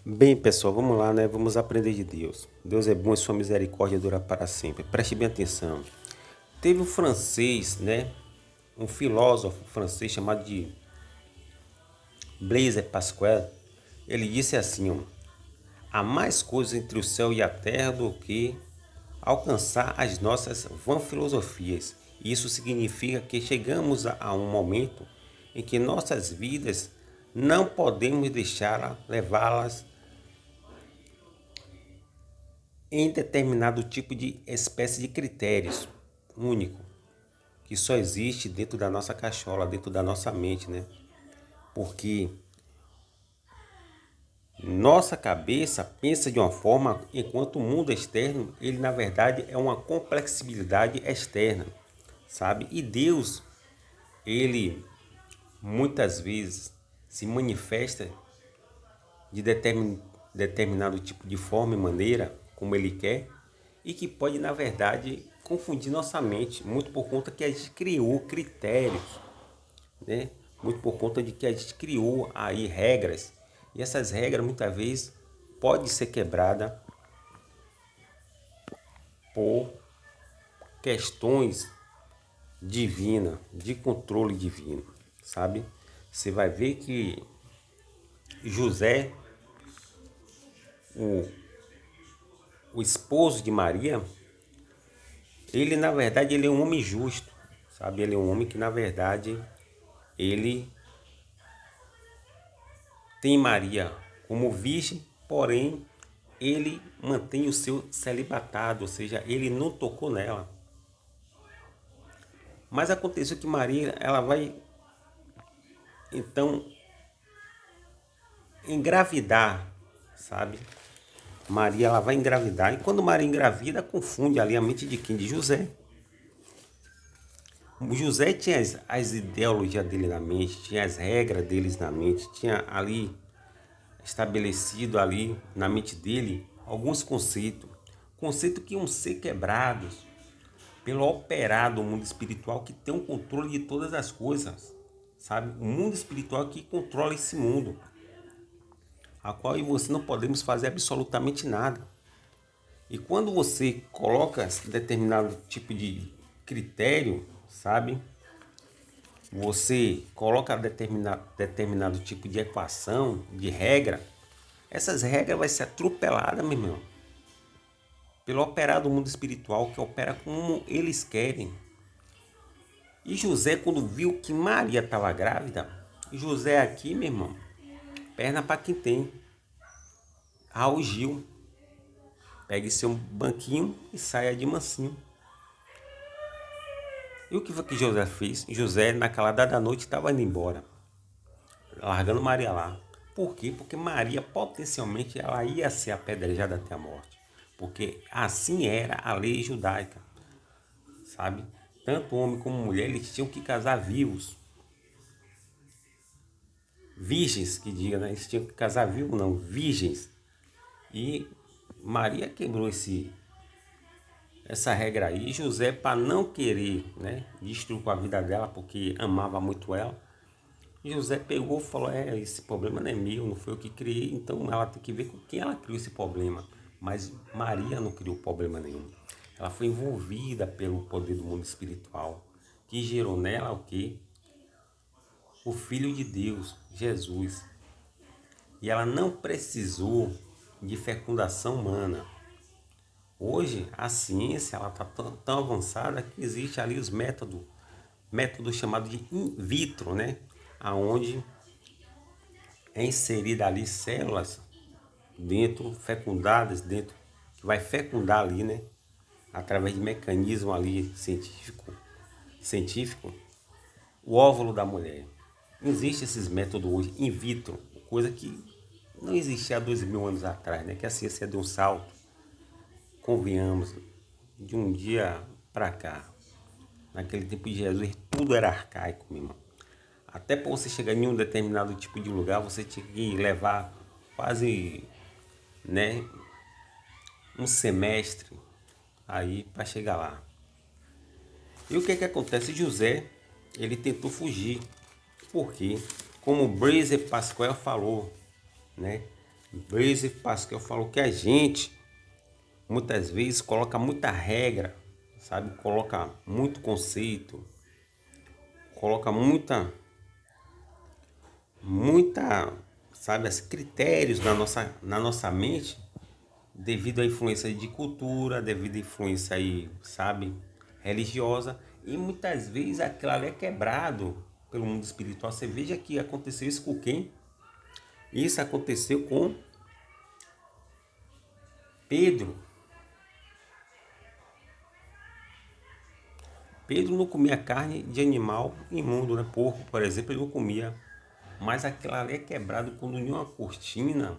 Bem, pessoal, vamos lá, né? Vamos aprender de Deus. Deus é bom e sua misericórdia dura para sempre. Preste bem atenção. Teve um francês, né? Um filósofo francês chamado de Blaise Pascal. Ele disse assim, ó, há mais coisas entre o céu e a terra do que alcançar as nossas vãs filosofias. Isso significa que chegamos a um momento em que nossas vidas não podemos deixar levá-las em determinado tipo de espécie de critérios único que só existe dentro da nossa cachola, dentro da nossa mente, né? Porque nossa cabeça pensa de uma forma, enquanto o mundo externo, ele na verdade é uma complexibilidade externa, sabe? E Deus, ele muitas vezes se manifesta de determinado tipo de forma e maneira, como ele quer, e que pode, na verdade, confundir nossa mente, muito por conta que a gente criou critérios, né? Muito por conta de que a gente criou aí regras, e essas regras muitas vezes podem ser quebradas por questões divinas, de controle divino, sabe? Você vai ver que José, o, o esposo de Maria, ele na verdade ele é um homem justo, sabe? Ele é um homem que na verdade ele tem Maria como virgem, porém ele mantém o seu celibatado, ou seja, ele não tocou nela. Mas aconteceu que Maria, ela vai então engravidar, sabe? Maria, ela vai engravidar, e quando Maria engravida, confunde ali a mente de quem? De José. O José tinha as ideologias dele na mente, tinha as regras deles na mente, tinha ali estabelecido ali na mente dele alguns conceitos que iam ser quebrados pelo operar do mundo espiritual que tem um controle de todas as coisas, sabe? O mundo espiritual que controla esse mundo, a qual eu e você não podemos fazer absolutamente nada. E quando você coloca determinado tipo de critério, sabe? Você coloca determinado tipo de equação, de regra, essas regras vão ser atropeladas, meu irmão, pelo operar do mundo espiritual, que opera como eles querem. E José, quando viu que Maria estava grávida, José aqui, meu irmão, perna para quem tem. Raul Gil, pegue seu banquinho e saia de mansinho. E o que foi que José fez? José, naquela dada noite, estava indo embora, largando Maria lá. Por quê? Porque Maria, potencialmente, ela ia ser apedrejada até a morte. Porque assim era a lei judaica, sabe? Tanto homem como mulher, eles tinham que casar vivos. Virgens, que diga, né? Eles tinham que casar vivos, não, virgens. E Maria quebrou essa regra aí. José, para não querer, né, destruir com a vida dela, porque amava muito ela, José pegou e falou, esse problema não é meu, não foi eu que criei, então ela tem que ver com quem ela criou esse problema. Mas Maria não criou problema nenhum. Ela foi envolvida pelo poder do mundo espiritual, que gerou nela o quê? O Filho de Deus, Jesus. E ela não precisou de fecundação humana. Hoje a ciência ela está tão avançada que existe ali os métodos chamados de in vitro, né? Aonde é inserida ali células dentro, fecundadas dentro, que vai fecundar ali, né? Através de mecanismo ali científico, o óvulo da mulher. Existem esses métodos hoje in vitro, coisa que não existia há 2000 anos atrás, né? Que a ciência deu um salto, convenhamos, de um dia para cá. Naquele tempo de Jesus, tudo era arcaico, meu irmão. Até para você chegar em um determinado tipo de lugar, você tinha que levar quase, né, um semestre aí para chegar lá. E o que que acontece? José, ele tentou fugir. Por quê? Como Blaise Pascal falou, né? Blaise Pascal falou que a gente muitas vezes coloca muita regra, sabe? Coloca muito conceito, coloca muita, sabe, as critérios na nossa mente devido à influência de cultura, devido à influência aí, sabe, religiosa, e muitas vezes aquilo ali é quebrado pelo mundo espiritual. Você veja que aconteceu isso com quem? Isso aconteceu com Pedro. Pedro não comia carne de animal imundo, né? Porco, por exemplo, ele não comia. Mas aquilo ali é quebrado quando em uma cortina,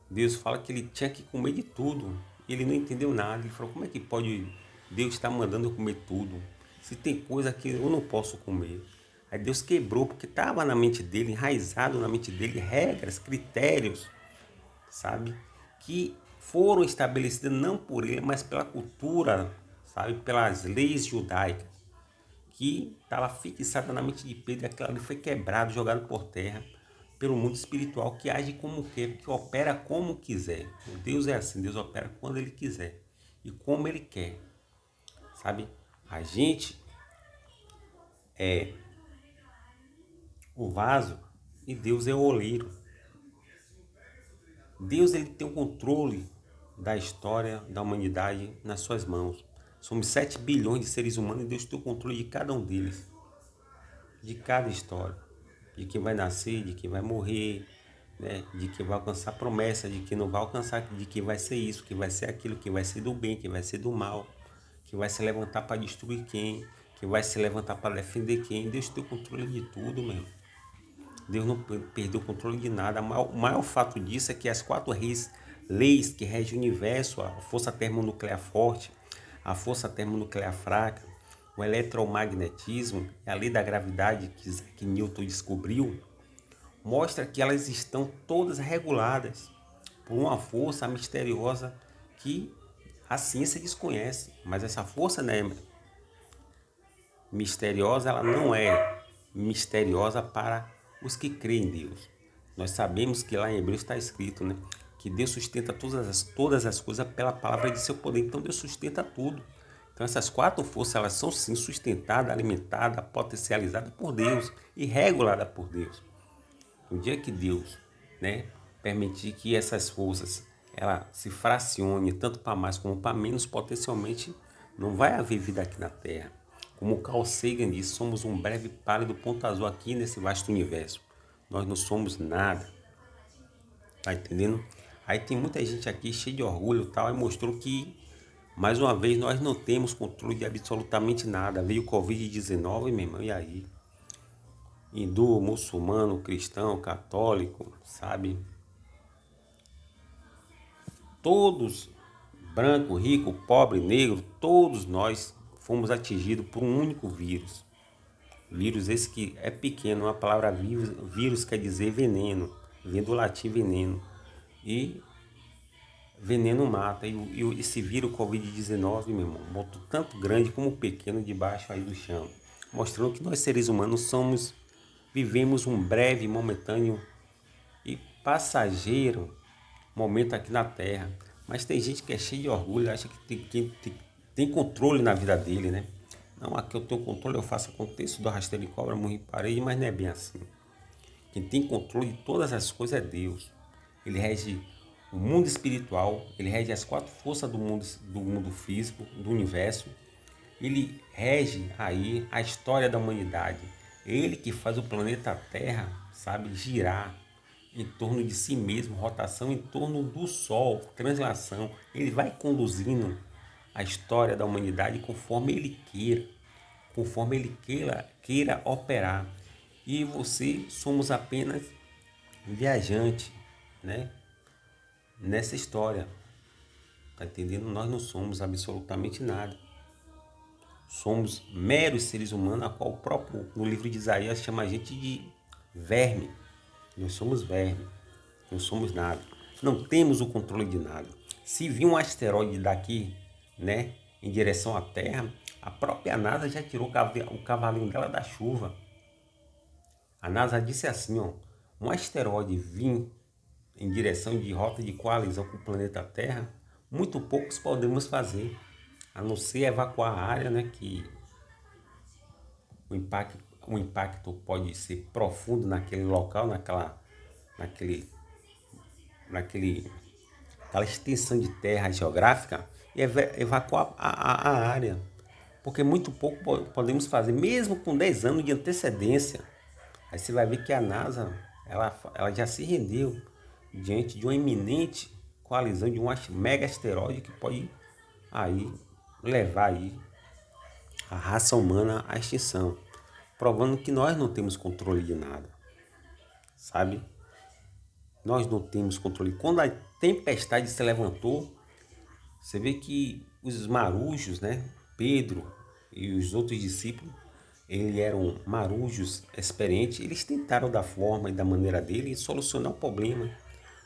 Deus fala que ele tinha que comer de tudo. Ele não entendeu nada. Ele falou, como é que pode Deus estar mandando eu comer tudo? Se tem coisa que eu não posso comer. Aí Deus quebrou, porque estava na mente dele, enraizado na mente dele, regras, critérios, sabe? Que foram estabelecidas não por ele, mas pela cultura, sabe? Pelas leis judaicas, que estava fixada na mente de Pedro, e aquilo ali foi quebrado, jogado por terra pelo mundo espiritual, que age como quer, que opera como quiser. Deus é assim, Deus opera quando Ele quiser e como Ele quer, sabe? A gente é o vaso e Deus é o oleiro. Deus, ele tem o controle da história da humanidade nas suas mãos. Somos 7 bilhões de seres humanos e Deus tem o controle de cada um deles, de cada história, de quem vai nascer, de quem vai morrer, né? De quem vai alcançar promessa, de quem não vai alcançar, de quem vai ser isso, que vai ser aquilo, que vai ser do bem, que vai ser do mal, que vai se levantar para destruir quem, que vai se levantar para defender quem. Deus tem o controle de tudo, meu. Deus não perdeu o controle de nada. O maior fato disso é que as 4 leis que regem o universo, a força termonuclear forte, a força termonuclear fraca, o eletromagnetismo e a lei da gravidade que Newton descobriu, mostra que elas estão todas reguladas por uma força misteriosa que a ciência desconhece. Mas essa força, né, misteriosa, ela não é misteriosa para os que creem em Deus. Nós sabemos que lá em Hebreus está escrito, né, que Deus sustenta todas as coisas pela palavra de seu poder. Então Deus sustenta tudo. Então essas 4 forças, elas são sim sustentadas, alimentadas, potencializadas por Deus e reguladas por Deus. No dia que Deus, né, permitir que essas forças ela se fracione tanto para mais como para menos, potencialmente não vai haver vida aqui na Terra. Como o Carl Sagan disse, somos um breve pálido ponto azul aqui nesse vasto universo. Nós não somos nada. Tá entendendo? Aí tem muita gente aqui cheia de orgulho e tal, e mostrou que, mais uma vez, nós não temos controle de absolutamente nada. Veio o Covid-19, meu irmão, e aí? Hindu, muçulmano, cristão, católico, sabe? Todos, branco, rico, pobre, negro, todos nós fomos atingidos por um único vírus. Vírus esse que é pequeno, a palavra vírus quer dizer veneno, vem do latim veneno. E veneno mata. E esse vírus Covid-19, meu irmão, botou tanto grande como pequeno debaixo aí do chão. Mostrando que nós seres humanos vivemos um breve, momentâneo e passageiro momento aqui na Terra. Mas tem gente que é cheia de orgulho, acha que tem controle na vida dele, né? Não, aqui eu tenho controle, eu faço acontecer, dou rasteiro de cobra, morri em parede, mas não é bem assim. Quem tem controle de todas as coisas é Deus. Ele rege o mundo espiritual, ele rege as 4 forças do mundo físico, do universo. Ele rege aí a história da humanidade. Ele que faz o planeta Terra, sabe, girar em torno de si mesmo, rotação em torno do Sol, translação. Ele vai conduzindo a história da humanidade conforme ele queira operar. E você somos apenas viajante, né, nessa história. Tá entendendo? Nós não somos absolutamente nada. Somos meros seres humanos, a qual o próprio no livro de Isaías chama a gente de verme. Nós somos verme, não somos nada. Não temos o controle de nada. Se vir um asteroide daqui, né, em direção à Terra, a própria NASA já tirou o cavalinho dela da chuva. A NASA disse assim, ó, um asteroide vir em direção de rota de coalizão com o planeta Terra, muito poucos podemos fazer, a não ser evacuar a área, né, que o impacto, o impacto pode ser profundo naquele local, naquele, naquele, aquela extensão de terra geográfica e evacuar a área. Porque muito pouco podemos fazer, mesmo com 10 anos de antecedência. Aí você vai ver que a NASA ela já se rendeu diante de uma iminente coalizão de um mega asteroide que pode aí levar aí a raça humana à extinção, provando que nós não temos controle de nada, sabe? Nós não temos controle. Quando a tempestade se levantou, você vê que os marujos, né? Pedro e os outros discípulos, eles eram marujos experientes, eles tentaram da forma e da maneira dele solucionar o problema.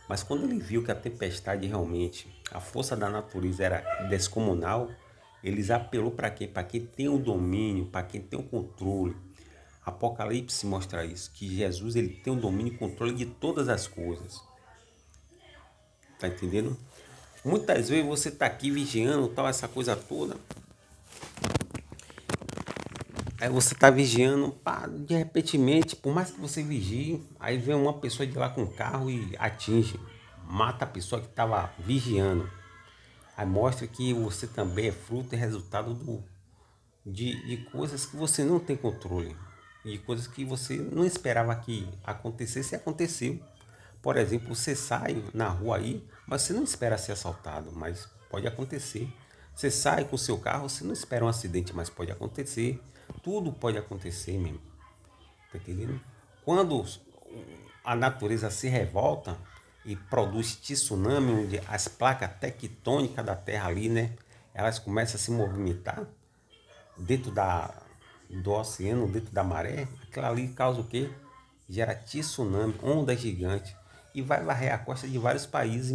Mas quando ele viu que a tempestade realmente, a força da natureza era descomunal, eles apelou para quem? Para quem tem o domínio, para quem tem o controle. Apocalipse mostra isso, que Jesus ele tem o domínio e controle de todas as coisas. Tá entendendo? Muitas vezes você tá aqui vigiando, tal, essa coisa toda. Aí você tá vigiando, pá, de repentemente, por mais que você vigie, aí vem uma pessoa de lá com um carro e atinge, mata a pessoa que estava vigiando. Aí mostra que você também é fruto e resultado de coisas que você não tem controle, de coisas que você não esperava que acontecesse e aconteceu. Por exemplo, você sai na rua aí, mas você não espera ser assaltado, mas pode acontecer. Você sai com o seu carro, você não espera um acidente, mas pode acontecer. Tudo pode acontecer mesmo. Tá entendendo? Quando a natureza se revolta e produz tsunami, onde as placas tectônicas da Terra ali, né? Elas começam a se movimentar dentro do oceano, dentro da maré. Aquilo ali causa o quê? Gera tsunami, onda gigante. E vai varrer a costa de vários países. E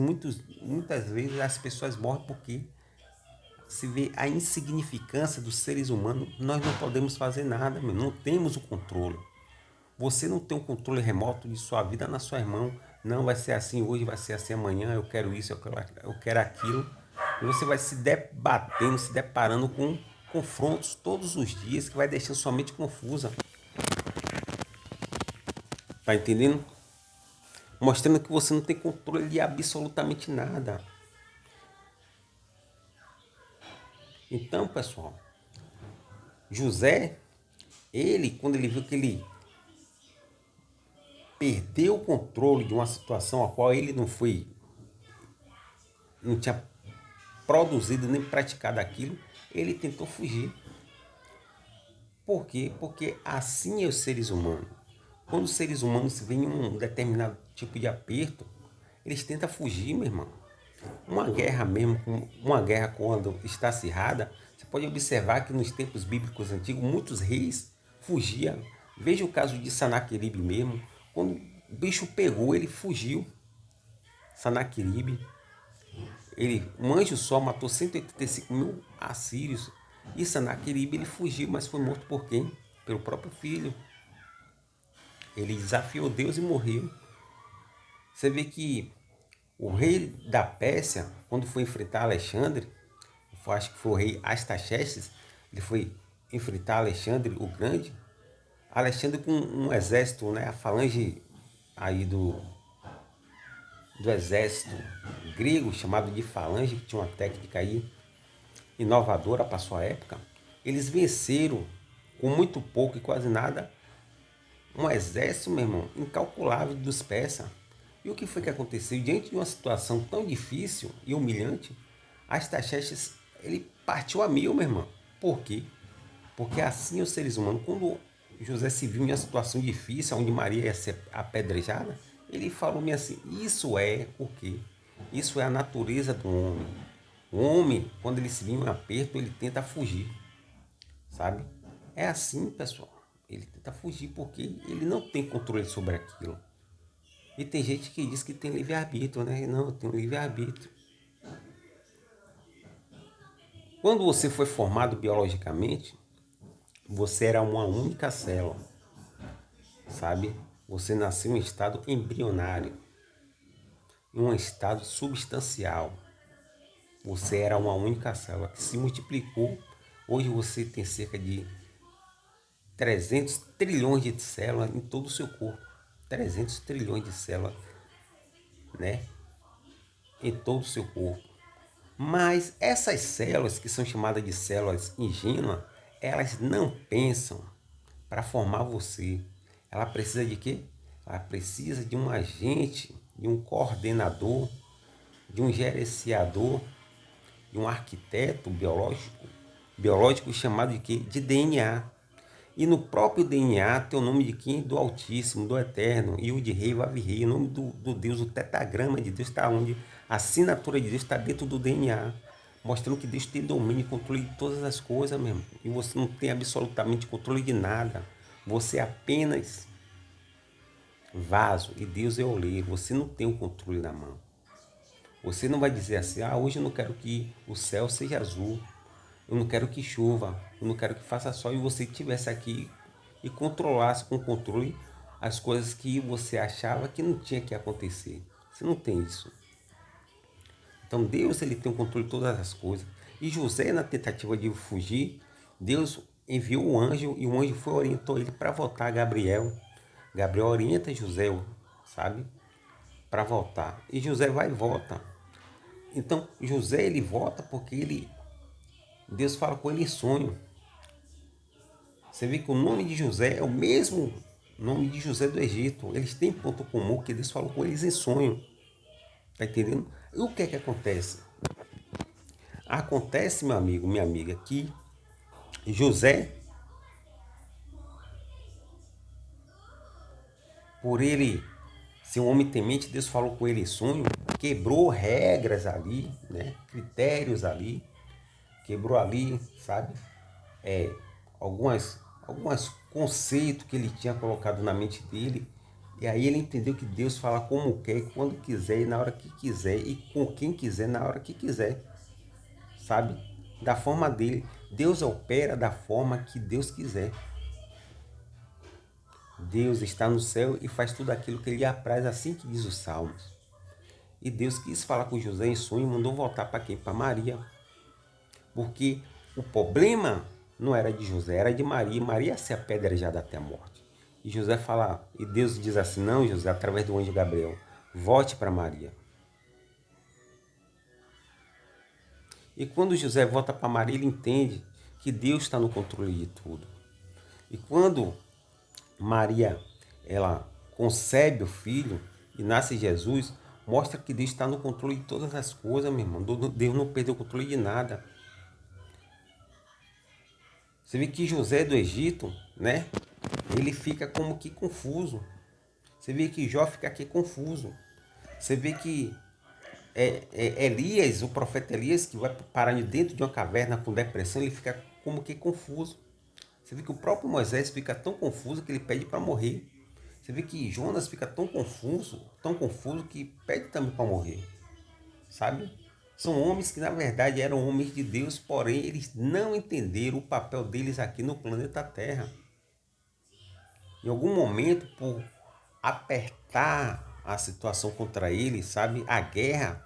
muitas vezes as pessoas morrem porque se vê a insignificância dos seres humanos. Nós não podemos fazer nada, meu. Não temos o controle. Você não tem um controle remoto de sua vida na sua mão. Não vai ser assim hoje, vai ser assim amanhã. Eu quero isso, eu quero aquilo. E você vai se debatendo, se deparando com confrontos todos os dias que vai deixando sua mente confusa. Tá entendendo? Mostrando que você não tem controle de absolutamente nada. Então, pessoal, José, ele, quando ele viu que ele perdeu o controle de uma situação a qual ele não tinha produzido nem praticado aquilo, ele tentou fugir. Por quê? Porque assim é os seres humanos. Quando os seres humanos veem um determinado tipo de aperto, eles tentam fugir, meu irmão. Uma guerra mesmo, uma guerra quando está acirrada, você pode observar que nos tempos bíblicos antigos, muitos reis fugiam. Veja o caso de Sanaqueribe mesmo. Quando o bicho pegou, ele fugiu. Sanaqueribe, um anjo só matou 185 mil assírios. E Sanaqueribe, ele fugiu, mas foi morto por quem? Pelo próprio filho. Ele desafiou Deus e morreu. Você vê que o rei da Pérsia, quando foi enfrentar Alexandre, acho que foi o rei Astaxerxes, ele foi enfrentar Alexandre o Grande. Alexandre com um exército, né, a falange aí do exército grego, chamado de falange, que tinha uma técnica aí inovadora para sua época. Eles venceram com muito pouco e quase nada um exército, meu irmão, incalculável dos persas. E o que foi que aconteceu? Diante de uma situação tão difícil e humilhante, Astaxerxes, ele partiu a mil, meu irmão. Por quê? Porque assim os seres humanos, quando José se viu em uma situação difícil, onde Maria ia ser apedrejada, ele falou-me assim, isso é o quê? Isso é a natureza do homem. O homem, quando ele se viu em um aperto, ele tenta fugir, sabe? É assim, pessoal. Ele tenta fugir porque ele não tem controle sobre aquilo. E tem gente que diz que tem livre-arbítrio, né? Não, eu tenho livre-arbítrio. Quando você foi formado biologicamente, você era uma única célula, sabe? Você nasceu em estado embrionário. em um estado substancial. Você era uma única célula que se multiplicou. Hoje você tem cerca de 300 trilhões de células em todo o seu corpo. 300 trilhões de células, né? Em todo o seu corpo. Mas essas células, que são chamadas de células ingênuas, elas não pensam para formar você. Ela precisa de quê? Ela precisa de um agente, de um coordenador, de um gerenciador, de um arquiteto biológico chamado de quê? De DNA. E no próprio DNA tem o nome de quem? Do Altíssimo, do Eterno, e o de Rei, Vav Rei, o nome do Deus, o tetragrama de Deus está onde? A assinatura de Deus está dentro do DNA, mostrando que Deus tem domínio e controle de todas as coisas mesmo. E você não tem absolutamente controle de nada. Você é apenas vaso e Deus é oleiro. Você não tem o controle na mão. Você não vai dizer assim, hoje eu não quero que o céu seja azul, eu não quero que chova, eu não quero que faça sol, e você estivesse aqui e controlasse com controle as coisas que você achava que não tinha que acontecer. Você não tem isso. Então Deus, ele tem o controle de todas as coisas. E José, na tentativa de fugir, Deus enviou o anjo e o anjo orientou ele para voltar a Gabriel. Gabriel orienta José, sabe? Para voltar. E José vai e volta. Então José, ele volta porque Deus fala com ele em sonho. Você vê que o nome de José é o mesmo nome de José do Egito. Eles têm ponto comum, que Deus falou com eles em sonho. Tá entendendo? E o que é que acontece? Acontece, meu amigo, minha amiga, que José, por ele ser um homem temente, Deus falou com ele em sonho, quebrou regras ali, né? Critérios ali, quebrou ali, sabe? Alguns conceitos que ele tinha colocado na mente dele. E aí ele entendeu que Deus fala como quer, quando quiser, e na hora que quiser, e com quem quiser, na hora que quiser, sabe? Da forma dele. Deus opera da forma que Deus quiser. Deus está no céu e faz tudo aquilo que ele apraz, assim que diz os Salmos. E Deus quis falar com José em sonho e mandou voltar para quem? Para Maria. Porque o problema não era de José, era de Maria. Maria ia ser apedrejada até a morte. E José fala, e Deus diz assim, não, José, através do anjo Gabriel, volte para Maria. E quando José volta para Maria, ele entende que Deus está no controle de tudo. E quando Maria, ela concebe o filho e nasce Jesus, mostra que Deus está no controle de todas as coisas, meu irmão. Deus não perdeu o controle de nada. Você vê que José do Egito, né? Ele fica como que confuso. Você vê que Jó fica aqui confuso. Você vê que Elias, o profeta Elias, que vai parar dentro de uma caverna com depressão, ele fica como que confuso. Você vê que o próprio Moisés fica tão confuso que ele pede para morrer. Você vê que Jonas fica tão confuso que pede também para morrer. Sabe? São homens que na verdade eram homens de Deus, porém eles não entenderam o papel deles aqui no planeta Terra. Em algum momento, por apertar a situação contra ele, sabe? A guerra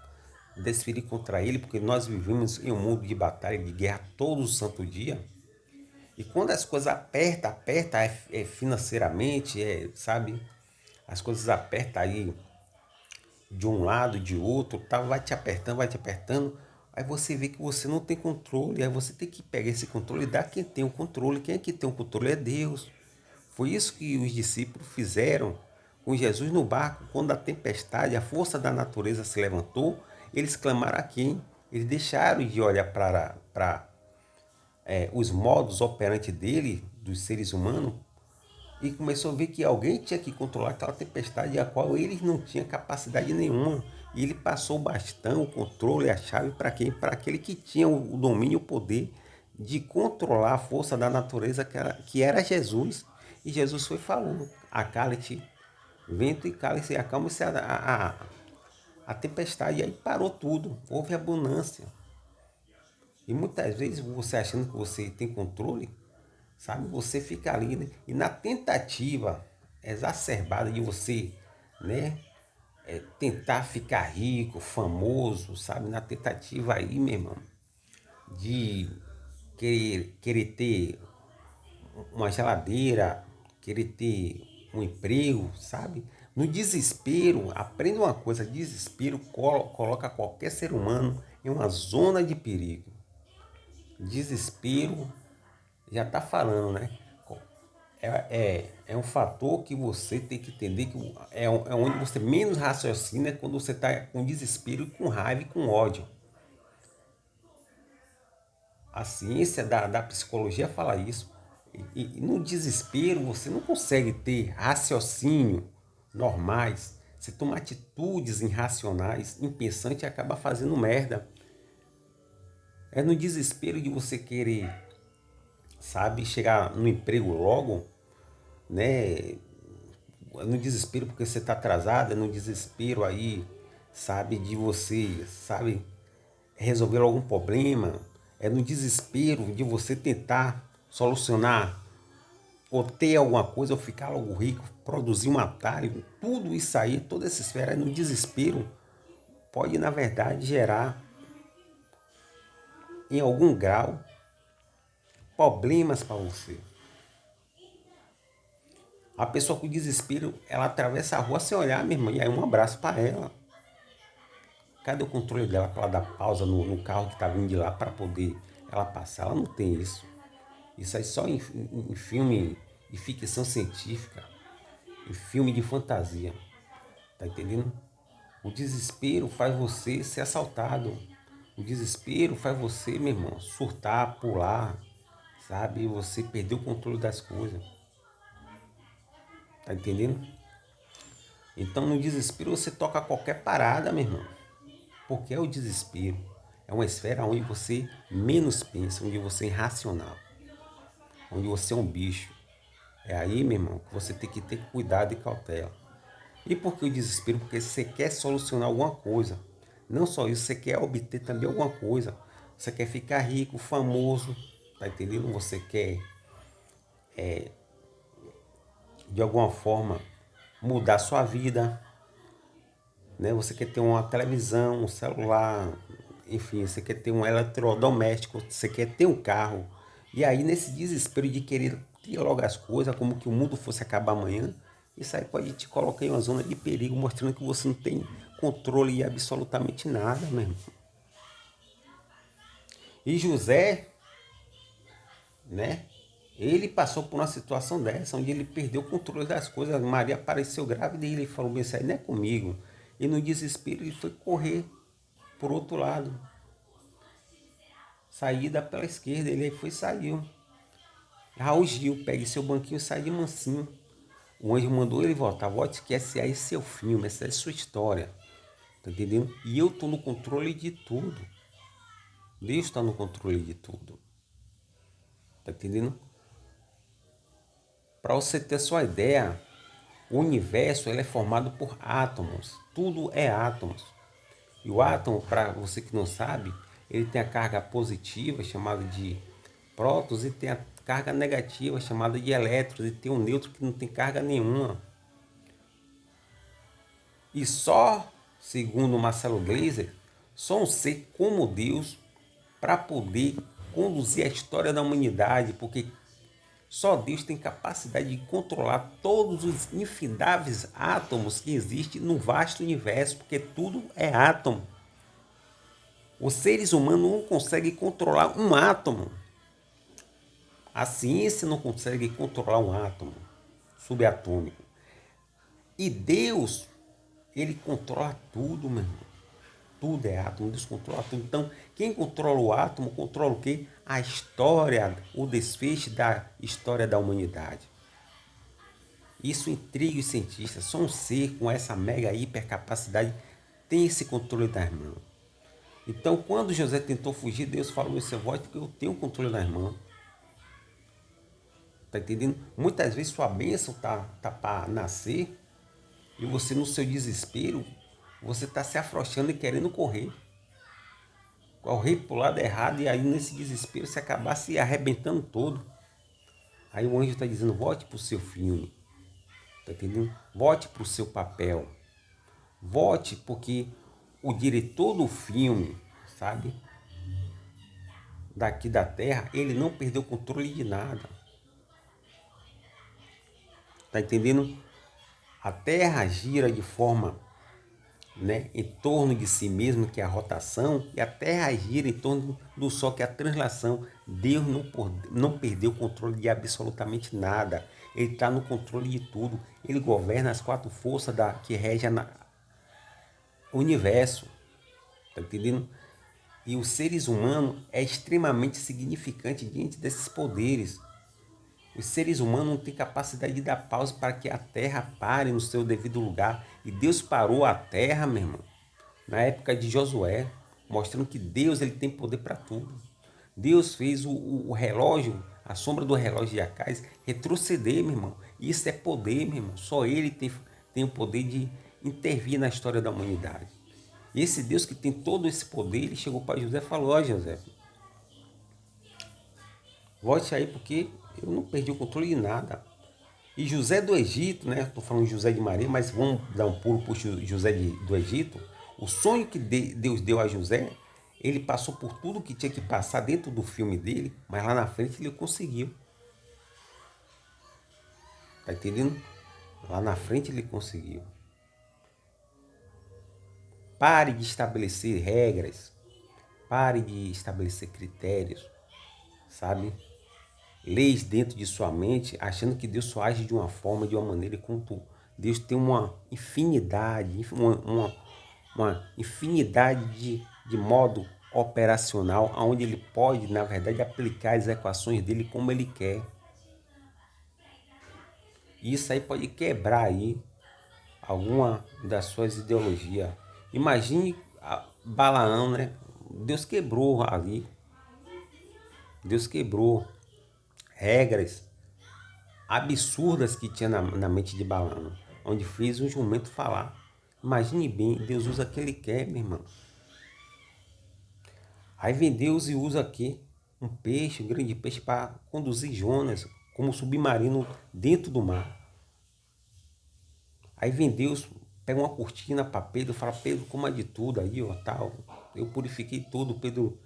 desferir contra ele, porque nós vivemos em um mundo de batalha, de guerra todo santo dia. E quando as coisas aperta financeiramente, sabe? As coisas apertam aí de um lado, de outro, tá? Vai te apertando, vai te apertando. Aí você vê que você não tem controle, aí você tem que pegar esse controle e dar quem tem o controle. Quem é que tem o controle? É Deus. Foi isso que os discípulos fizeram com Jesus no barco, quando a tempestade, a força da natureza se levantou, eles clamaram a quem? Eles deixaram de olhar para os modos operantes dele, dos seres humanos, e começou a ver que alguém tinha que controlar aquela tempestade a qual eles não tinham capacidade nenhuma. E ele passou o bastão, o controle, a chave para quem? Para aquele que tinha o domínio, o poder de controlar a força da natureza que era Jesus. E Jesus foi falando, acalme-te, vento e cale-se, acalme-se a tempestade. E aí parou tudo, houve abundância. E muitas vezes você achando que você tem controle, sabe? Você fica ali, né? E na tentativa exacerbada de você, né? tentar ficar rico, famoso, sabe? Na tentativa aí, meu irmão, de querer ter uma geladeira, querer ter um emprego, sabe? No desespero, aprenda uma coisa, desespero coloca qualquer ser humano em uma zona de perigo. Desespero já está falando, né? É um fator que você tem que entender que é onde você menos raciocina, é quando você está com desespero, com raiva e com ódio. A ciência da psicologia fala isso. E no desespero você não consegue ter raciocínio normais. Você toma atitudes irracionais, impensantes e acaba fazendo merda. É no desespero de você querer, sabe, chegar no emprego logo, né? É no desespero porque você está atrasado, é no desespero aí, sabe, de você, sabe, resolver algum problema, é no desespero de você tentar solucionar ou ter alguma coisa, ou ficar logo rico, produzir um atalho, tudo isso aí, toda essa esfera no desespero pode, na verdade, gerar, em algum grau, problemas para você. A pessoa com desespero, ela atravessa a rua sem olhar, minha irmã, e aí um abraço para ela. Cadê o controle dela para ela dar pausa no carro que está vindo de lá para poder ela passar? Ela não tem isso. Isso aí só em filme de ficção científica, em filme de fantasia. Tá entendendo? O desespero faz você ser assaltado. O desespero faz você, meu irmão, surtar, pular, sabe? Você perder o controle das coisas. Tá entendendo? Então no desespero você toca qualquer parada, meu irmão. Porque é o desespero. É uma esfera onde você menos pensa, onde você é irracional, onde você é um bicho. É aí, meu irmão, que você tem que ter cuidado e cautela. E por que o desespero? Porque você quer solucionar alguma coisa. Não só isso, você quer obter também alguma coisa. Você quer ficar rico, famoso, tá entendendo? Você quer, de alguma forma, mudar sua vida, né? Você quer ter uma televisão, um celular, enfim, você quer ter um eletrodoméstico, você quer ter um carro. E aí, nesse desespero de querer ter logo as coisas, como que o mundo fosse acabar amanhã, isso aí pode te colocar em uma zona de perigo, mostrando que você não tem controle de absolutamente nada mesmo. E José, né? Ele passou por uma situação dessa, onde ele perdeu o controle das coisas. Maria apareceu grávida e ele falou, bem, isso aí não é comigo. E no desespero ele foi correr por outro lado. Saída pela esquerda, ele foi e saiu. Raul Gil, pegue seu banquinho e sai de mansinho. O anjo mandou ele voltar. Volte que esse aí é seu filme, essa é sua história. Tá entendendo? E eu tô no controle de tudo. Deus está no controle de tudo. Tá entendendo? Para você ter sua ideia, o universo ele é formado por átomos. Tudo é átomos. E o átomo, para você que não sabe, ele tem a carga positiva, chamada de prótons, e tem a carga negativa, chamada de elétrons, e tem o nêutron que não tem carga nenhuma. E só, segundo Marcelo Gleiser, só um ser como Deus para poder conduzir a história da humanidade, porque só Deus tem capacidade de controlar todos os infindáveis átomos que existem no vasto universo, porque tudo é átomo. Os seres humanos não conseguem controlar um átomo. A ciência não consegue controlar um átomo subatômico. E Deus, ele controla tudo, meu irmão. Tudo é átomo, Deus controla tudo. Então, quem controla o átomo, controla o quê? A história, o desfecho da história da humanidade. Isso intriga os cientistas. Só um ser com essa mega hipercapacidade tem esse controle das mãos. Então, quando José tentou fugir, Deus falou: você volte porque eu tenho o controle nas mãos. Tá entendendo? Muitas vezes sua bênção tá para nascer e você, no seu desespero, você tá se afrouxando e querendo correr. Correr pro lado errado e aí nesse desespero você acabar se arrebentando todo. Aí o anjo está dizendo: volte pro seu filme. Tá entendendo? Volte pro seu papel. Vote, porque o diretor do filme, sabe, daqui da Terra, ele não perdeu o controle de nada. Tá entendendo? A Terra gira de forma, né, em torno de si mesmo, que é a rotação, e a Terra gira em torno do Sol, que é a translação. Deus não perdeu o controle de absolutamente nada. Ele está no controle de tudo. Ele governa as quatro forças que regem o universo. Tá entendendo? E os seres humanos é extremamente significante diante desses poderes. Os seres humanos não têm capacidade de dar pausa para que a Terra pare no seu devido lugar. E Deus parou a Terra, meu irmão, na época de Josué, mostrando que Deus ele tem poder para tudo. Deus fez o relógio, a sombra do relógio de Acais, retroceder, meu irmão. Isso é poder, meu irmão. Só Ele tem o poder de intervir na história da humanidade. E esse Deus que tem todo esse poder, ele chegou para José e falou: ó, José, volte aí porque eu não perdi o controle de nada. E José do Egito, né? Estou falando de José de Maria, mas vamos dar um pulo para o José do Egito. O sonho que Deus deu a José, ele passou por tudo que tinha que passar dentro do filme dele, mas lá na frente ele conseguiu. Tá entendendo? Lá na frente ele conseguiu. Pare de estabelecer regras, pare de estabelecer critérios, sabe? Leis dentro de sua mente, achando que Deus só age de uma forma, de uma maneira, enquanto Deus tem uma infinidade, uma infinidade de modo operacional, onde ele pode, na verdade, aplicar as equações dele como ele quer. E isso aí pode quebrar aí alguma das suas ideologias. Imagine Balaão, né? Deus quebrou ali. Deus quebrou regras absurdas que tinha na mente de Balaão, onde fez um jumento falar. Imagine bem, Deus usa o que ele quer, meu irmão. Aí vem Deus e usa aqui um peixe, um grande peixe, para conduzir Jonas como submarino dentro do mar. Aí vem Deus, pega uma cortina para Pedro e fala: Pedro, coma de tudo aí, ó, tal. Eu purifiquei tudo. Pedro,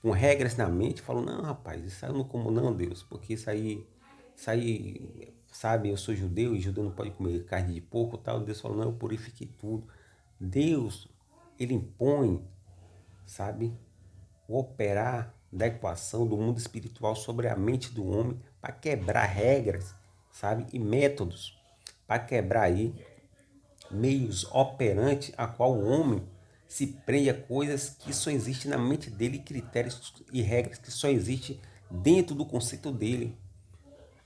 com regras na mente, falou: não, rapaz, isso aí eu não como não, Deus, porque isso aí, sabe, eu sou judeu e judeu não pode comer carne de porco, tal. Deus falou: não, eu purifiquei tudo. Deus, ele impõe, sabe, o operar da equação do mundo espiritual sobre a mente do homem para quebrar regras, sabe, e métodos, para quebrar aí meios operantes a qual o homem se prende a coisas que só existem na mente dele, critérios e regras que só existem dentro do conceito dele.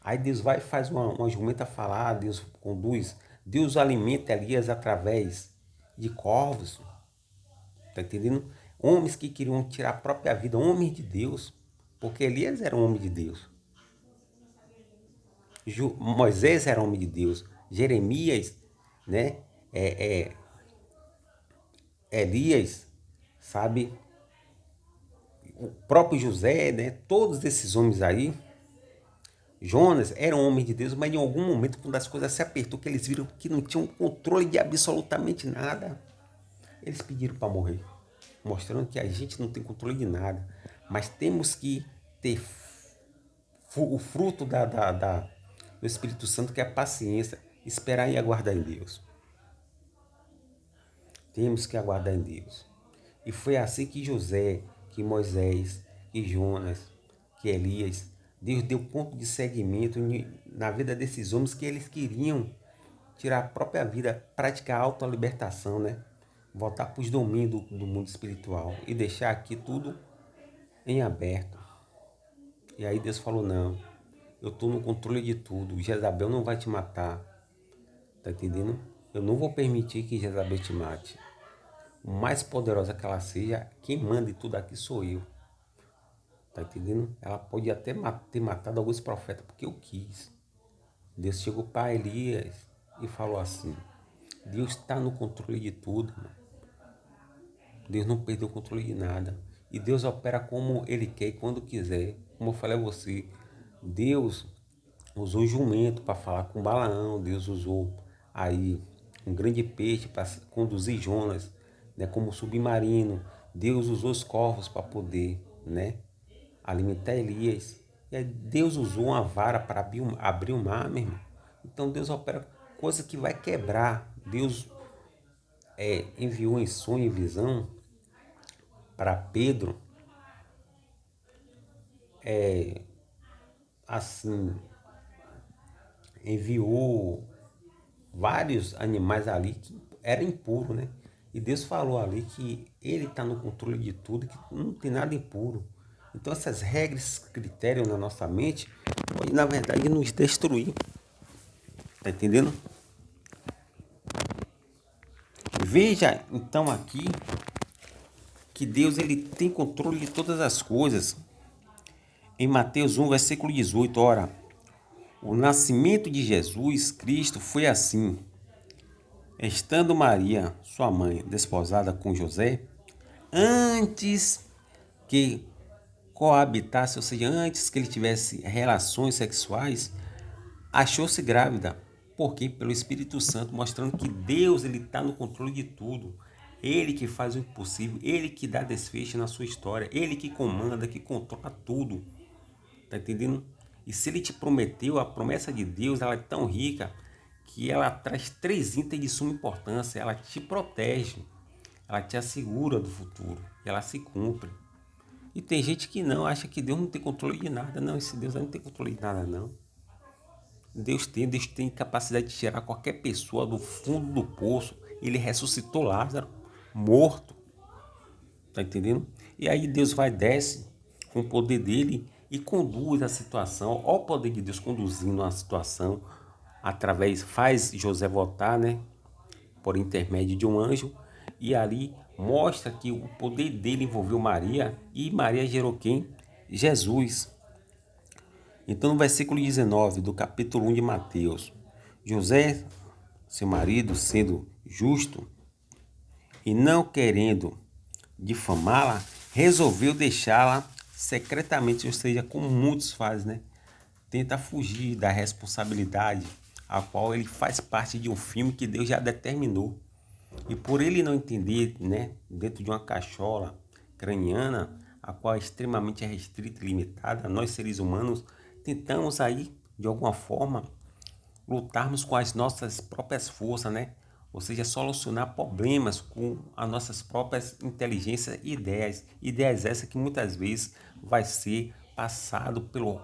Aí Deus vai e faz uma jumenta falar, Deus conduz, Deus alimenta Elias através de corvos, tá entendendo? Homens que queriam tirar a própria vida, homens de Deus, porque Elias era um homem de Deus, Moisés era um homem de Deus, Jeremias, né? É, Elias, sabe? O próprio José, né? Todos esses homens aí, Jonas era um homem de Deus, mas em algum momento, quando as coisas se apertou, que eles viram que não tinham controle de absolutamente nada, eles pediram para morrer, mostrando que a gente não tem controle de nada, mas temos que ter o fruto do Espírito Santo, que é a paciência, esperar e aguardar em Deus. Temos que aguardar em Deus. E foi assim que José, que Moisés, que Jonas, que Elias, Deus deu ponto de seguimento na vida desses homens que eles queriam tirar a própria vida, praticar a autolibertação, né? Voltar para os domínios do mundo espiritual e deixar aqui tudo em aberto. E aí Deus falou: não, eu estou no controle de tudo, Jezabel não vai te matar, tá entendendo? Eu não vou permitir que Jezabel te mate. O mais poderosa que ela seja, quem manda em tudo aqui sou eu. Tá entendendo? Ela pode até ter matado alguns profetas porque eu quis. Deus chegou para Elias e falou assim: Deus está no controle de tudo, irmão. Deus não perdeu o controle de nada. E Deus opera como Ele quer e quando quiser. Como eu falei a você, Deus usou jumento para falar com Balaão. Deus usou aí um grande peixe para conduzir Jonas, né, como submarino. Deus usou os corvos para poder, né, alimentar Elias. E aí Deus usou uma vara para abrir o mar, meu irmão. Então Deus opera coisa que vai quebrar. Deus enviou em sonho e visão para Pedro, assim, enviou vários animais ali que era impuro, né? E Deus falou ali que Ele está no controle de tudo, que não tem nada impuro. Então essas regras, critérios na nossa mente, pode na verdade nos destruir. Tá entendendo? Veja então aqui que Deus ele tem controle de todas as coisas. Em Mateus 1, versículo 18, ora, o nascimento de Jesus Cristo foi assim. Estando Maria, sua mãe, desposada com José, antes que coabitasse, ou seja, antes que ele tivesse relações sexuais, achou-se grávida. Porque pelo Espírito Santo, mostrando que Deus ele está no controle de tudo. Ele que faz o impossível, ele que dá desfecho na sua história, ele que comanda, que controla tudo. Tá entendendo? E se ele te prometeu, a promessa de Deus ela é tão rica que ela traz três itens de suma importância. Ela te protege, ela te assegura do futuro, e ela se cumpre. E tem gente que não, acha que Deus não tem controle de nada. Não, esse Deus não tem controle de nada, não. Deus tem capacidade de tirar qualquer pessoa do fundo do poço. Ele ressuscitou Lázaro, morto. Tá entendendo? E aí Deus vai, desce com o poder dele e conduz a situação. Olha o poder de Deus conduzindo a situação através, faz José voltar, né? Por intermédio de um anjo. E ali mostra que o poder dele envolveu Maria. E Maria gerou quem? Jesus. Então no versículo 19 do capítulo 1 de Mateus, José, seu marido, sendo justo e não querendo difamá-la, resolveu deixá-la secretamente, ou seja, como muitos fazem, né? Tenta fugir da responsabilidade a qual ele faz parte de um filme que Deus já determinou. E por ele não entender, né, dentro de uma cachola craniana, a qual é extremamente restrita e limitada, nós seres humanos tentamos aí, de alguma forma, lutarmos com as nossas próprias forças, né? Ou seja, solucionar problemas com as nossas próprias inteligências e ideias. Ideias essas que muitas vezes vai ser passado pelo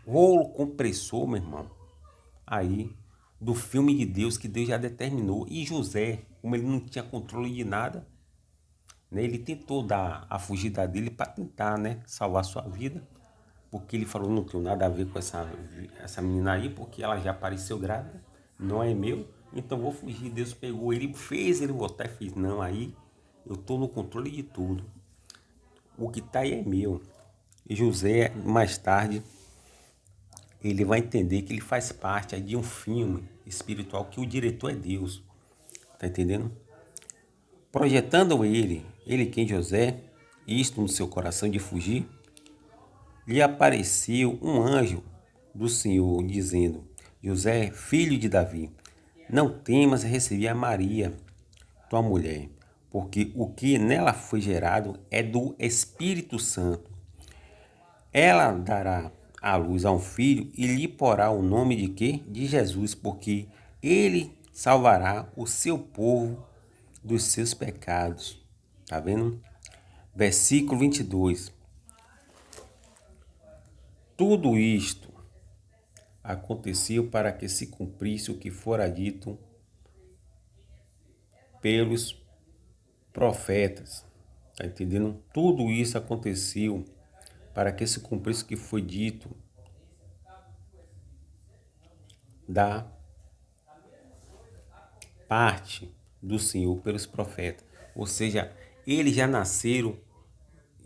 rolo compressor, meu irmão, aí, do filme de Deus que Deus já determinou. E José, como ele não tinha controle de nada, né? Ele tentou dar a fugida dele para tentar, né, salvar sua vida. Porque ele falou, não tenho nada a ver com essa menina aí, porque ela já apareceu grávida, não é meu, então vou fugir. Deus pegou ele, fez ele voltar e fez, não, aí eu estou no controle de tudo. O que está aí é meu. E José, mais tarde, ele vai entender que ele faz parte de um filme espiritual, que o diretor é Deus. Tá entendendo? Projetando ele quem José, isto no seu coração de fugir, lhe apareceu um anjo do Senhor, dizendo: José, filho de Davi, não temas receber a Maria, tua mulher, porque o que nela foi gerado é do Espírito Santo. Ela dará à luz a um filho e lhe porá o nome de quê? De Jesus, porque ele salvará o seu povo dos seus pecados. Tá vendo? Versículo 22. Tudo isto aconteceu para que se cumprisse o que fora dito pelos profetas. Tá entendendo? Tudo isso aconteceu para que se cumprisse o que foi dito da parte do Senhor pelos profetas. Ou seja, eles já nasceram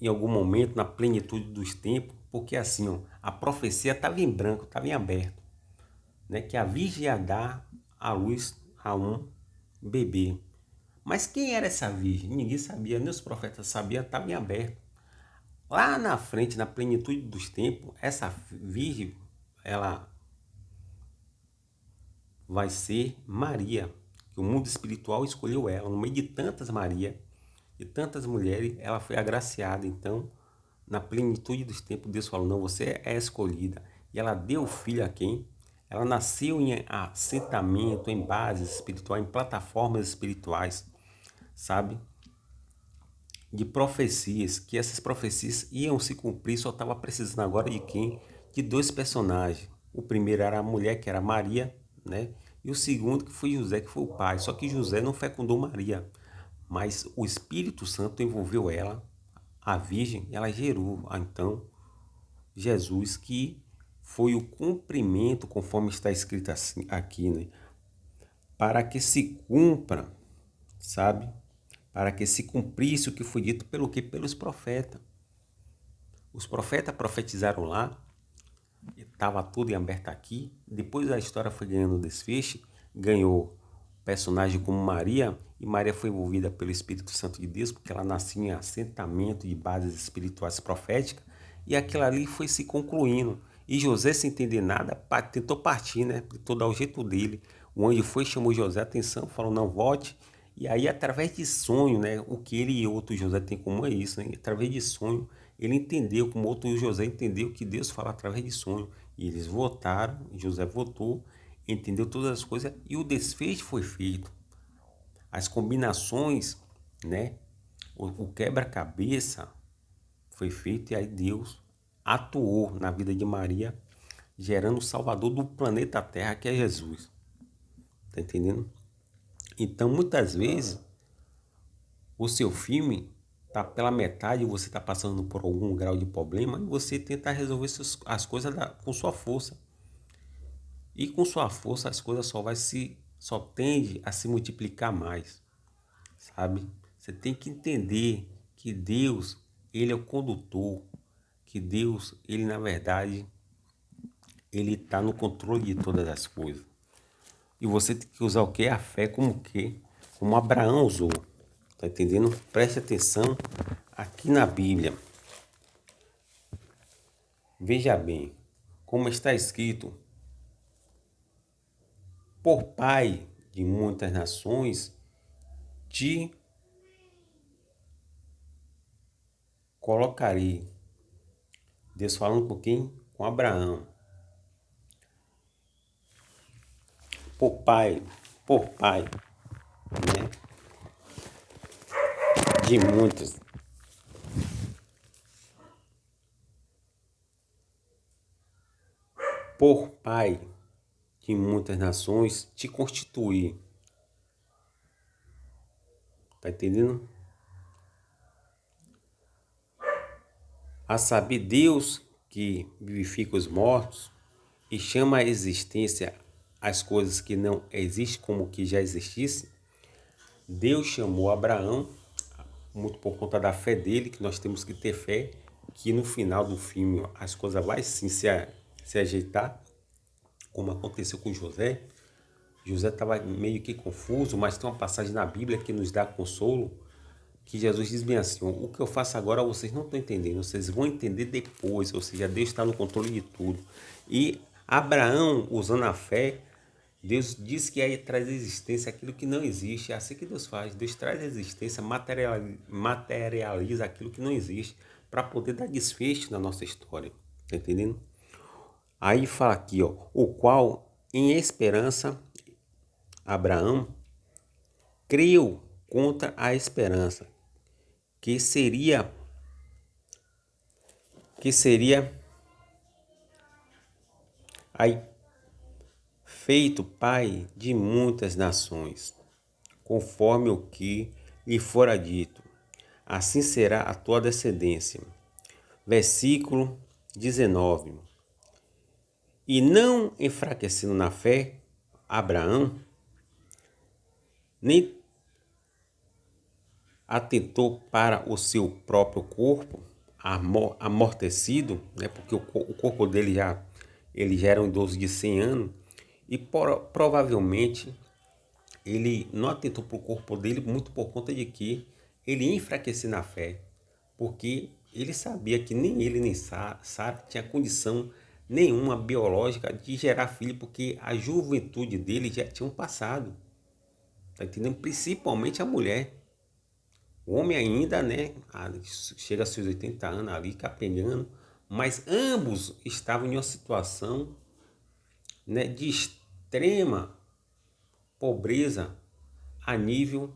em algum momento na plenitude dos tempos, porque assim, ó, a profecia estava em branco, estava em aberto, né? Que a virgem ia dar à luz a um bebê. Mas quem era essa virgem? Ninguém sabia, nem os profetas sabiam, estava em aberto. Lá na frente, na plenitude dos tempos, essa virgem, ela vai ser Maria, que que o mundo espiritual escolheu ela. No meio de tantas Maria, de tantas mulheres, ela foi agraciada. Então, na plenitude dos tempos, Deus falou, não, você é escolhida. E ela deu o filho a quem? Ela nasceu em assentamento, em bases espirituais, em plataformas espirituais, sabe? De profecias, que essas profecias iam se cumprir, só estava precisando agora de quem? De dois personagens. O primeiro era a mulher, que era Maria, né? E o segundo que foi José, que foi o pai. Só que José não fecundou Maria, mas o Espírito Santo envolveu ela, a Virgem, e ela gerou, então, Jesus, que foi o cumprimento, conforme está escrito assim, aqui, né? Para que se cumpra, sabe? Para que se cumprisse o que foi dito pelo quê? Pelos profetas. Os profetas profetizaram lá, estava tudo em aberto aqui. Depois a história foi ganhando desfecho, ganhou personagem como Maria, e Maria foi envolvida pelo Espírito Santo de Deus, porque ela nascia em assentamento de bases espirituais proféticas, e aquilo ali foi se concluindo. E José, sem entender nada, tentou partir, né? Tentou dar o jeito dele. O anjo foi, chamou José a atenção, falou, não volte. E aí, através de sonho, né? O que ele e outro José têm em comum é isso, né? Através de sonho, ele entendeu, como outro José entendeu, que Deus fala através de sonho. E eles votaram, José votou, entendeu todas as coisas e o desfecho foi feito. As combinações, né? O quebra-cabeça foi feito e aí Deus atuou na vida de Maria, gerando o Salvador do planeta Terra, que é Jesus. Tá entendendo? Então, muitas vezes, o seu filme tá pela metade, você está passando por algum grau de problema e você tenta resolver as coisas com sua força. E com sua força as coisas só tende a se multiplicar mais, sabe? Você tem que entender que Deus, ele é o condutor, que Deus, ele na verdade, ele está no controle de todas as coisas. E você tem que usar o que? A fé como o quê? Como Abraão usou. Tá entendendo? Preste atenção aqui na Bíblia. Veja bem, como está escrito, por pai de muitas nações, te colocarei. Deus falando com quem? Com Abraão. Por pai, né? De muitas. Por pai de muitas nações, te constituir. Tá entendendo? A saber, Deus que vivifica os mortos e chama à existência as coisas que não existem como que já existissem. Deus chamou Abraão, muito por conta da fé dele, que nós temos que ter fé, que no final do filme as coisas vai sim se ajeitar, como aconteceu com José. José estava meio que confuso, mas tem uma passagem na Bíblia que nos dá consolo, que Jesus diz bem assim, o que eu faço agora vocês não estão entendendo, vocês vão entender depois, ou seja, Deus está no controle de tudo. E Abraão, usando a fé, Deus diz que aí traz à existência aquilo que não existe, é assim que Deus faz, Deus traz à existência, materializa aquilo que não existe, para poder dar desfecho na nossa história, tá entendendo? Aí fala aqui, ó, o qual em esperança Abraão creu contra a esperança, que seria aí feito pai de muitas nações, conforme o que lhe fora dito. Assim será a tua descendência. Versículo 19. E não enfraquecendo na fé, Abraão nem atentou para o seu próprio corpo amortecido, né, porque o corpo dele ele já era um idoso de 100 anos, e provavelmente ele não atentou para o corpo dele muito por conta de que ele ia enfraquecer na fé, porque ele sabia que nem ele nem Sara tinha condição nenhuma biológica de gerar filho, porque a juventude dele já tinha um passado. Tá entendendo? Principalmente a mulher. O homem ainda, né, chega aos seus 80 anos ali, capengando, mas ambos estavam em uma situação, né, de extrema pobreza a nível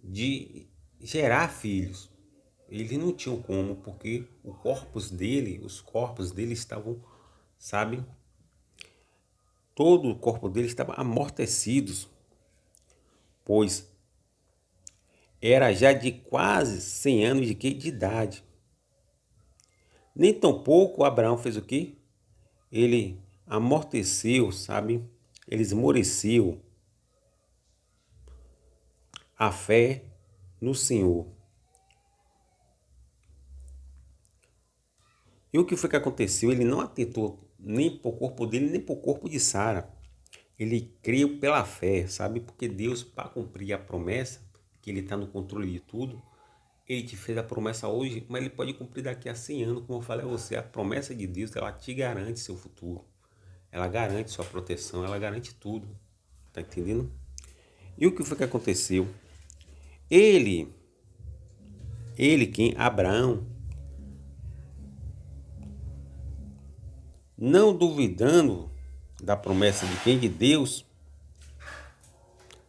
de gerar filhos. Eles não tinham como, porque os corpos dele estavam, sabe, todo o corpo dele estava amortecidos, pois era já de quase 100 anos de idade. Nem tão pouco Abraão fez o quê? Ele amorteceu, sabe? Ele esmoreceu a fé no Senhor. E o que foi que aconteceu? Ele não atentou nem para o corpo dele, nem para o corpo de Sara. Ele creu pela fé, sabe? Porque Deus, para cumprir a promessa, que Ele está no controle de tudo, Ele te fez a promessa hoje, mas Ele pode cumprir daqui a 100 anos, como eu falei a você. A promessa de Deus, ela te garante seu futuro. Ela garante sua proteção, ela garante tudo. Tá entendendo? E o que foi que aconteceu? Ele, quem? Abraão, não duvidando da promessa de quem? De Deus,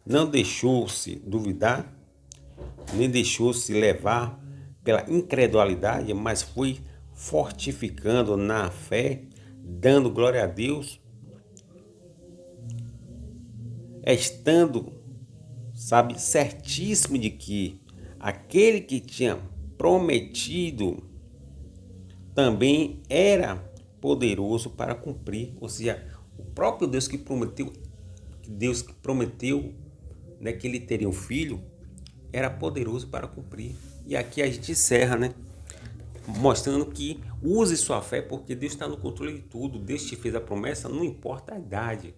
não deixou-se duvidar, nem deixou-se levar pela incredulidade, mas foi fortificando na fé, dando glória a Deus, estando, sabe, certíssimo de que aquele que tinha prometido também era poderoso para cumprir, ou seja, o próprio Deus que prometeu, né, que ele teria um filho, era poderoso para cumprir. E aqui a gente encerra, né, mostrando que use sua fé, porque Deus está no controle de tudo. Deus te fez a promessa, não importa a idade,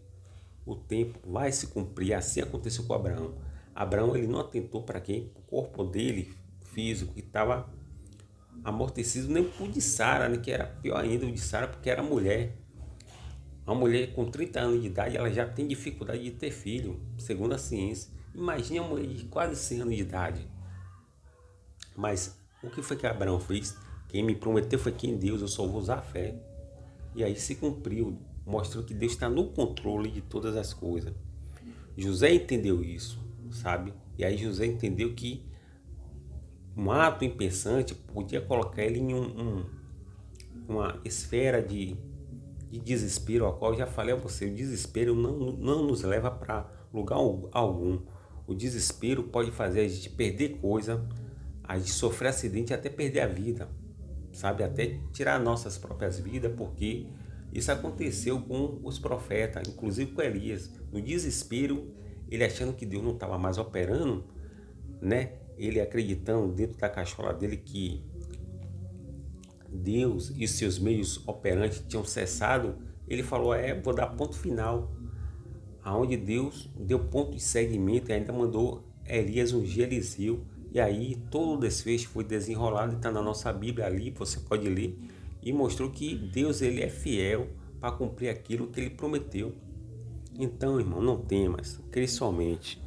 o tempo vai se cumprir. Assim aconteceu com Abraão. Abraão, ele não atentou para quem? O corpo dele físico, que estava amortecido, nem o de Sara, né, que era pior ainda o de Sara, porque era mulher. Uma mulher com 30 anos de idade, ela já tem dificuldade de ter filho, segundo a ciência. Imagine uma mulher de quase 100 anos de idade. Mas o que foi que Abraão fez? Quem me prometeu foi quem? Deus, eu só vou usar a fé. E aí se cumpriu, mostrou que Deus está no controle de todas as coisas. José entendeu isso, sabe? E aí José entendeu que um ato impensante podia colocar ele em uma esfera de desespero, ao qual eu já falei a você, o desespero não nos leva para lugar algum. O desespero pode fazer a gente perder coisa, a gente sofrer acidente e até perder a vida, sabe? Até tirar nossas próprias vidas, porque isso aconteceu com os profetas, inclusive com Elias. No desespero, ele achando que Deus não estava mais operando, né? Ele acreditando dentro da cachola dele que Deus e seus meios operantes tinham cessado, ele falou, vou dar ponto final. Aonde Deus deu ponto de seguimento e ainda mandou Elias ungir Eliseu. E aí todo o desfecho foi desenrolado e está na nossa Bíblia ali, você pode ler. E mostrou que Deus, ele é fiel para cumprir aquilo que ele prometeu. Então, irmão, não temas, crê somente.